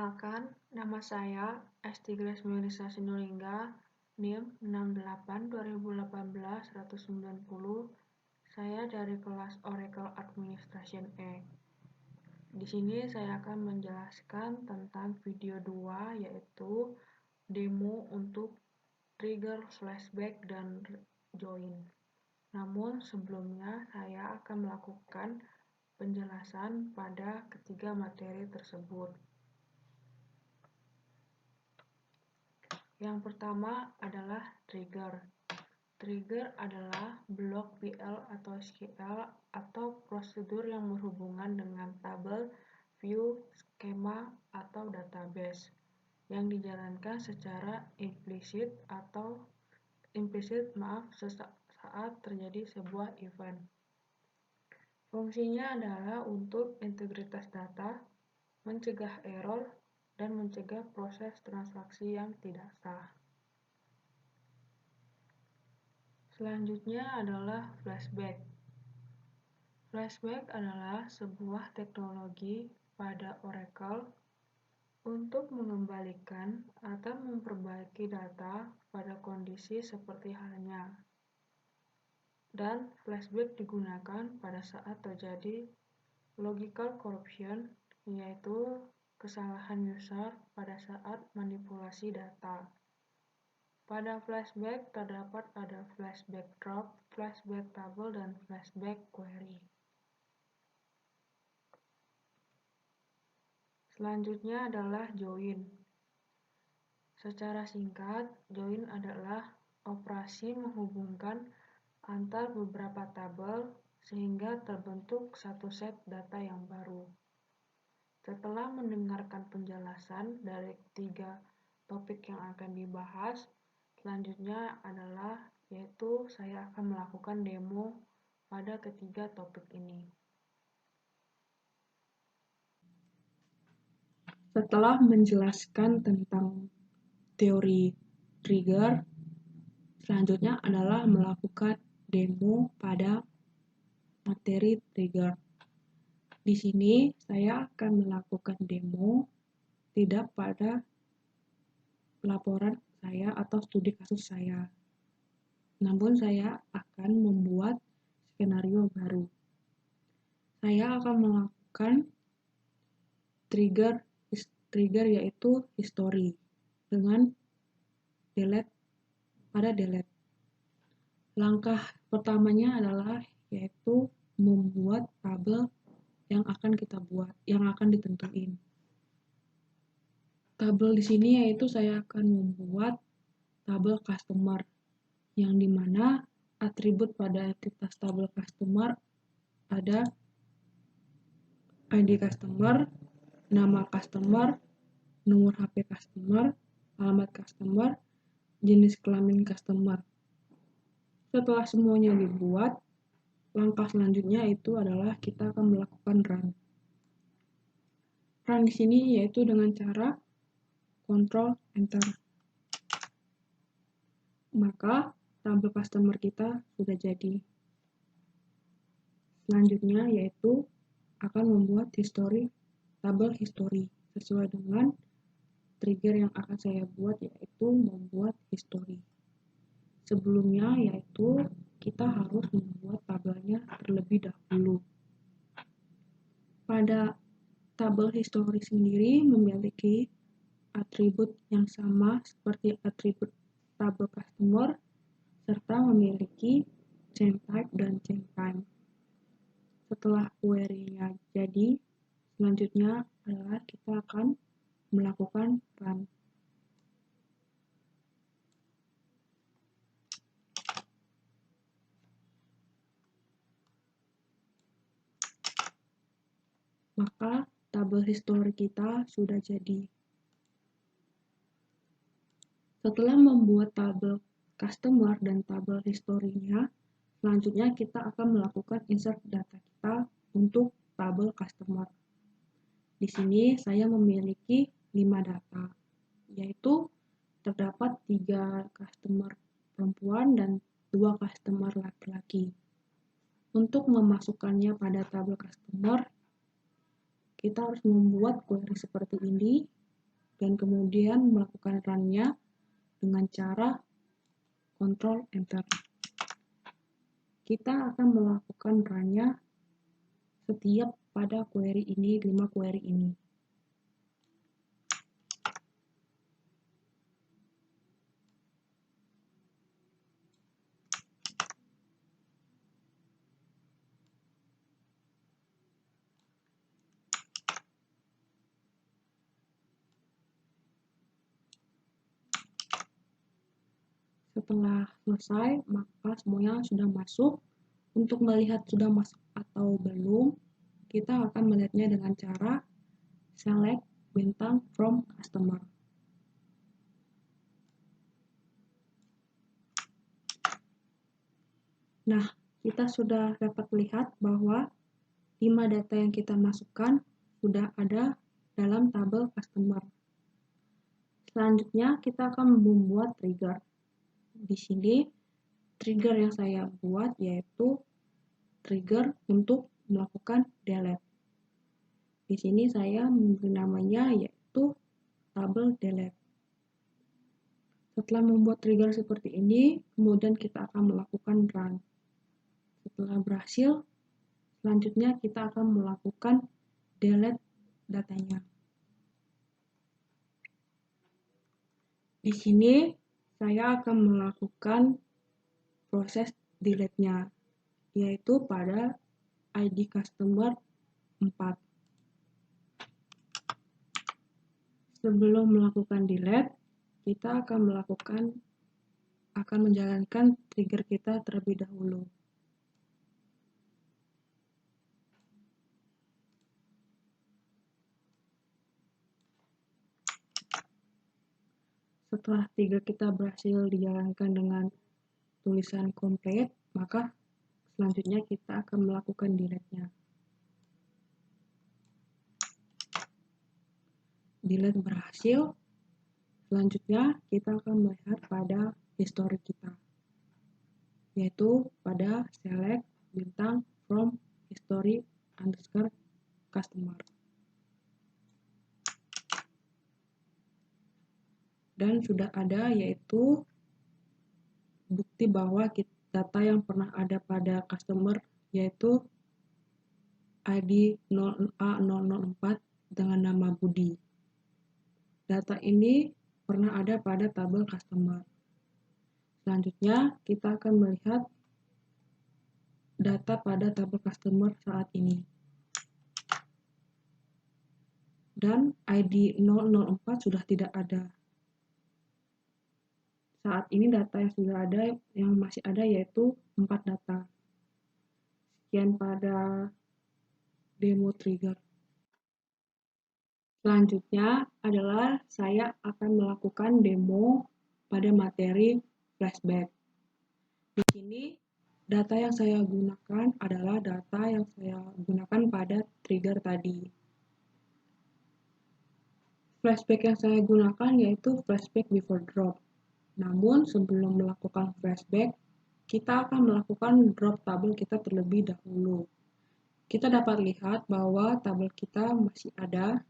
Perkenalkan, nama saya Esti Grace Melisa Sinulinga, NIM 682018-190. Saya dari kelas Oracle Administration E. Di sini saya akan menjelaskan tentang video 2, yaitu demo untuk trigger flashback dan join. Namun sebelumnya saya akan melakukan penjelasan pada ketiga materi tersebut. Yang pertama adalah trigger. Trigger adalah blok PL atau SQL atau prosedur yang berhubungan dengan tabel, view, skema, atau database yang dijalankan secara implisit saat terjadi sebuah event. Fungsinya adalah untuk integritas data, mencegah error, dan mencegah proses transaksi yang tidak sah. Selanjutnya adalah flashback. Flashback adalah sebuah teknologi pada Oracle untuk mengembalikan atau memperbaiki data pada kondisi seperti halnya. Dan flashback digunakan pada saat terjadi logical corruption, yaitu kesalahan user pada saat manipulasi data. Pada flashback terdapat ada flashback drop, flashback table, dan flashback query. Selanjutnya adalah join. Secara singkat, join adalah operasi menghubungkan antar beberapa tabel sehingga terbentuk satu set data yang baru. Setelah mendengarkan penjelasan dari 3 topik yang akan dibahas, selanjutnya adalah yaitu saya akan melakukan demo pada ketiga topik ini. Setelah menjelaskan tentang teori trigger, selanjutnya adalah melakukan demo pada materi trigger. Di sini saya akan melakukan demo tidak pada laporan saya atau studi kasus saya. Namun saya akan membuat skenario baru. Saya akan melakukan trigger yaitu history dengan delete. Langkah pertamanya adalah yaitu membuat tabel yang akan ditentuin. Tabel di sini yaitu saya akan membuat tabel customer, yang dimana atribut pada entitas tabel customer ada ID customer, nama customer, nomor HP customer, alamat customer, jenis kelamin customer. Setelah semuanya dibuat, langkah selanjutnya itu adalah kita akan melakukan run. Run di sini yaitu dengan cara Ctrl Enter. Maka tabel customer kita sudah jadi. Selanjutnya yaitu akan membuat tabel history sesuai dengan trigger yang akan saya buat, yaitu membuat history. Sebelumnya yaitu kita harus membuat tabelnya terlebih dahulu. Pada tabel history sendiri memiliki atribut yang sama seperti atribut tabel customer serta memiliki change type dan change time. Setelah query-nya jadi, selanjutnya adalah kita akan melakukan run. Maka tabel history kita sudah jadi. Setelah membuat tabel customer dan tabel historinya, selanjutnya kita akan melakukan insert data kita untuk tabel customer. Di sini saya memiliki 5 data, yaitu terdapat 3 customer perempuan dan 2 customer laki-laki. Untuk memasukkannya pada tabel customer, kita harus membuat query seperti ini, dan kemudian melakukan run-nya dengan cara Ctrl Enter. Kita akan melakukan run-nya setiap pada query ini, 5 query ini. Setelah selesai, maka semuanya sudah masuk. Untuk melihat sudah masuk atau belum, kita akan melihatnya dengan cara select bintang from customer. Nah, kita sudah dapat lihat bahwa 5 data yang kita masukkan sudah ada dalam tabel customer. Selanjutnya, kita akan membuat trigger. Di sini, trigger yang saya buat yaitu trigger untuk melakukan delete. Di sini saya memberi namanya yaitu tabel delete. Setelah membuat trigger seperti ini, kemudian kita akan melakukan run. Setelah berhasil, selanjutnya kita akan melakukan delete datanya. Di sini saya akan melakukan proses delete-nya, yaitu pada ID customer 4. Sebelum melakukan delete, kita akan menjalankan trigger kita terlebih dahulu. Setelah trigger kita berhasil dijalankan dengan tulisan complete, maka selanjutnya kita akan melakukan delete-nya. Delete berhasil, selanjutnya kita akan melihat pada history kita, yaitu pada select bintang from history underscore customer. Dan sudah ada yaitu bukti bahwa data yang pernah ada pada customer yaitu ID 0A004 dengan nama Budi. Data ini pernah ada pada tabel customer. Selanjutnya kita akan melihat data pada tabel customer saat ini. Dan ID 004 sudah tidak ada. Saat ini data yang masih ada yaitu 4 data. Sekian pada demo trigger. Selanjutnya adalah saya akan melakukan demo pada materi flashback. Di sini data yang saya gunakan adalah data yang saya gunakan pada trigger tadi. Flashback yang saya gunakan yaitu flashback before drop. Namun sebelum melakukan flashback, kita akan melakukan drop tabel kita terlebih dahulu. Kita dapat lihat bahwa tabel kita masih ada,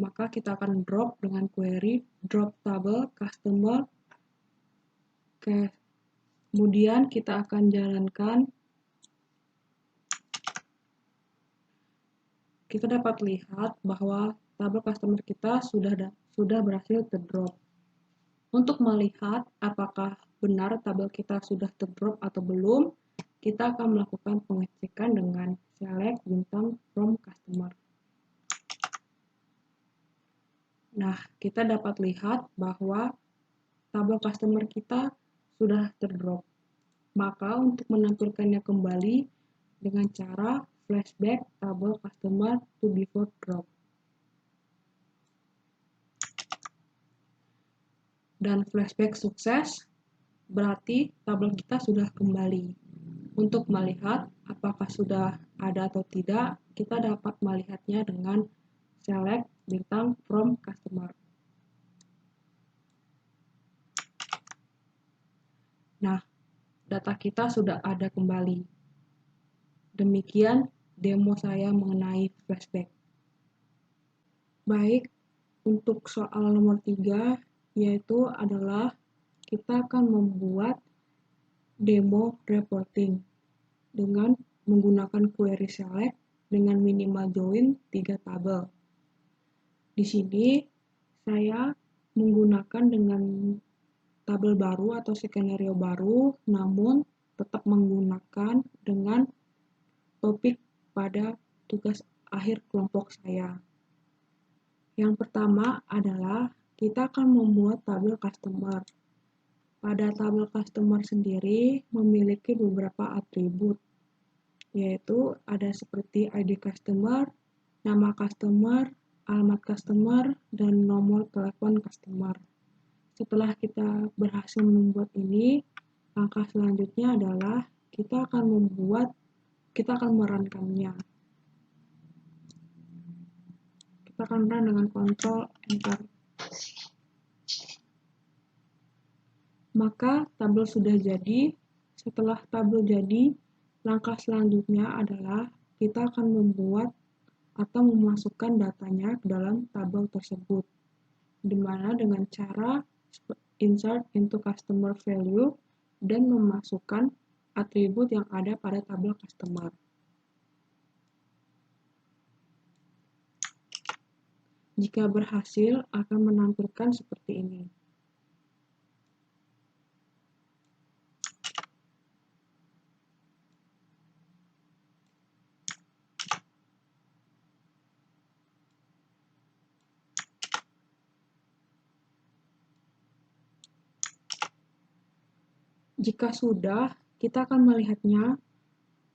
maka kita akan drop dengan query drop tabel customer. Kemudian kita akan jalankan. Kita dapat lihat bahwa tabel customer kita sudah berhasil terdrop. Untuk melihat apakah benar tabel kita sudah terdrop atau belum, kita akan melakukan pengecekan dengan select bintang from customer. Nah, kita dapat lihat bahwa tabel customer kita sudah terdrop. Maka untuk menampilkannya kembali dengan cara flashback tabel customer to before drop. Dan flashback sukses, berarti tabel kita sudah kembali. Untuk melihat apakah sudah ada atau tidak, kita dapat melihatnya dengan select bintang from customer. Nah, data kita sudah ada kembali. Demikian demo saya mengenai flashback. Baik, Untuk soal nomor 3, yaitu adalah kita akan membuat demo reporting dengan menggunakan query select dengan minimal join 3 tabel. Di sini saya menggunakan dengan tabel baru atau skenario baru, namun tetap menggunakan dengan topik pada tugas akhir kelompok saya. Yang pertama adalah kita akan membuat tabel customer. Pada tabel customer sendiri memiliki beberapa atribut, yaitu ada seperti ID customer, nama customer, alamat customer, dan nomor telepon customer. Setelah kita berhasil membuat ini, langkah selanjutnya adalah kita akan merankannya. Kita akan run dengan Ctrl Enter. Maka tabel sudah jadi. Setelah tabel jadi, langkah selanjutnya adalah kita akan membuat atau memasukkan datanya ke dalam tabel tersebut, di mana dengan cara insert into customer value dan memasukkan atribut yang ada pada tabel customer. Jika berhasil, akan menampilkan seperti ini. Jika sudah, kita akan melihatnya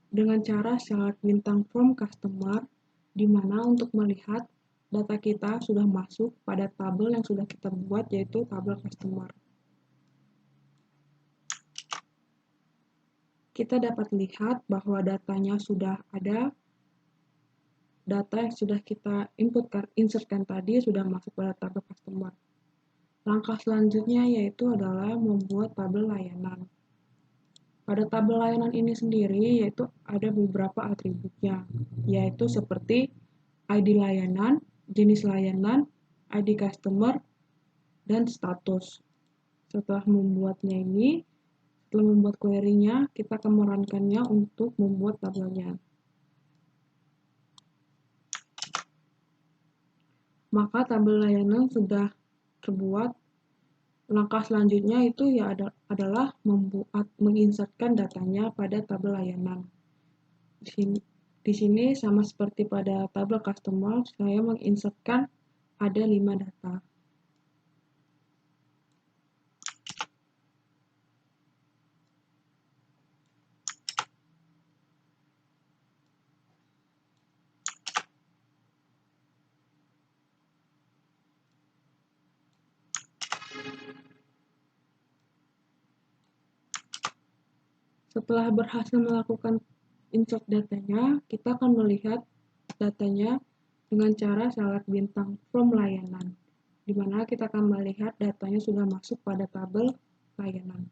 dengan cara select bintang from customer, di mana untuk melihat data kita sudah masuk pada tabel yang sudah kita buat, yaitu tabel customer. Kita dapat lihat bahwa datanya sudah ada, data yang sudah kita insertkan tadi sudah masuk pada tabel customer. Langkah selanjutnya yaitu adalah membuat tabel layanan. Pada tabel layanan ini sendiri yaitu ada beberapa atributnya, yaitu seperti ID layanan, jenis layanan, ID customer, dan status. Setelah membuat query-nya, kita akan merankannya untuk membuat tabelnya. Maka tabel layanan sudah terbuat. Langkah selanjutnya itu adalah menginsertkan datanya pada tabel layanan. Di sini sama seperti pada tabel customer, saya menginsertkan ada 5 data. Setelah berhasil melakukan insert datanya, kita akan melihat datanya dengan cara select bintang from layanan, di mana kita akan melihat datanya sudah masuk pada tabel layanan.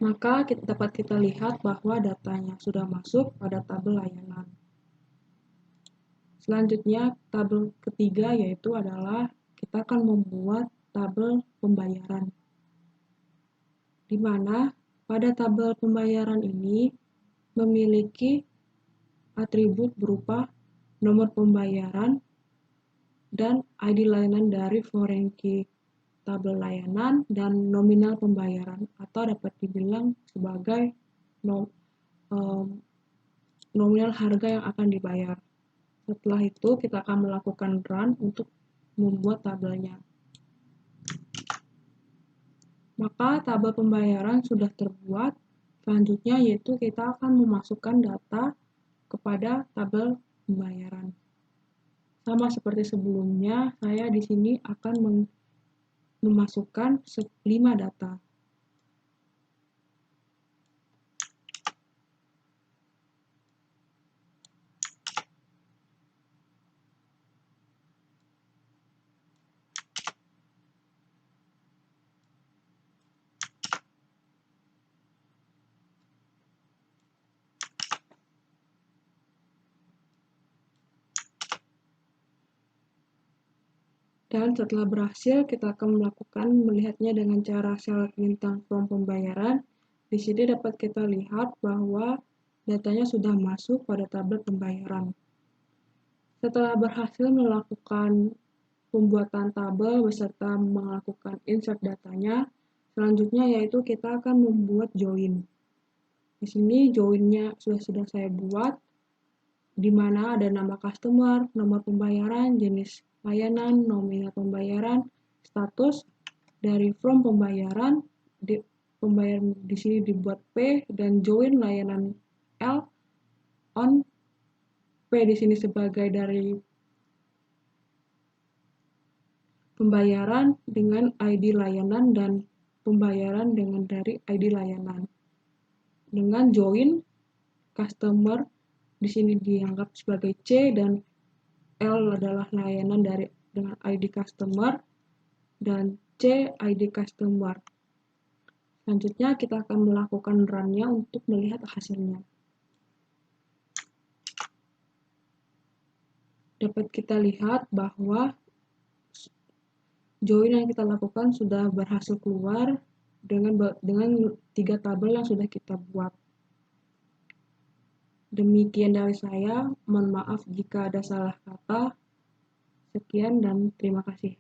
Maka dapat kita lihat bahwa datanya sudah masuk pada tabel layanan. Selanjutnya, tabel ketiga yaitu adalah kita akan membuat tabel pembayaran, di mana pada tabel pembayaran ini memiliki atribut berupa nomor pembayaran dan ID layanan dari foreign key tabel layanan dan nominal pembayaran, atau dapat dibilang sebagai nominal harga yang akan dibayar. Setelah itu kita akan melakukan run untuk membuat tabelnya. Maka tabel pembayaran sudah terbuat. Selanjutnya yaitu kita akan memasukkan data kepada tabel pembayaran. Sama seperti sebelumnya, saya di sini akan memasukkan 5 data. Dan setelah berhasil, kita akan melihatnya dengan cara select bintang from pembayaran. Di sini dapat kita lihat bahwa datanya sudah masuk pada tabel pembayaran. Setelah berhasil melakukan pembuatan tabel beserta melakukan insert datanya, selanjutnya yaitu kita akan membuat join. Di sini joinnya sudah saya buat, di mana ada nama customer, nomor pembayaran, jenis layanan, nominal pembayaran, status dari from pembayaran, pembayaran di sini dibuat P dan join layanan L on P di sini sebagai dari pembayaran dengan ID layanan dan pembayaran dengan dari ID layanan. Dengan join customer di sini dianggap sebagai C dan L adalah layanan dengan ID customer dan C ID customer. Selanjutnya kita akan melakukan run-nya untuk melihat hasilnya. Dapat kita lihat bahwa join yang kita lakukan sudah berhasil keluar dengan 3 tabel yang sudah kita buat. Demikian dari saya, mohon maaf jika ada salah kata. Sekian dan terima kasih.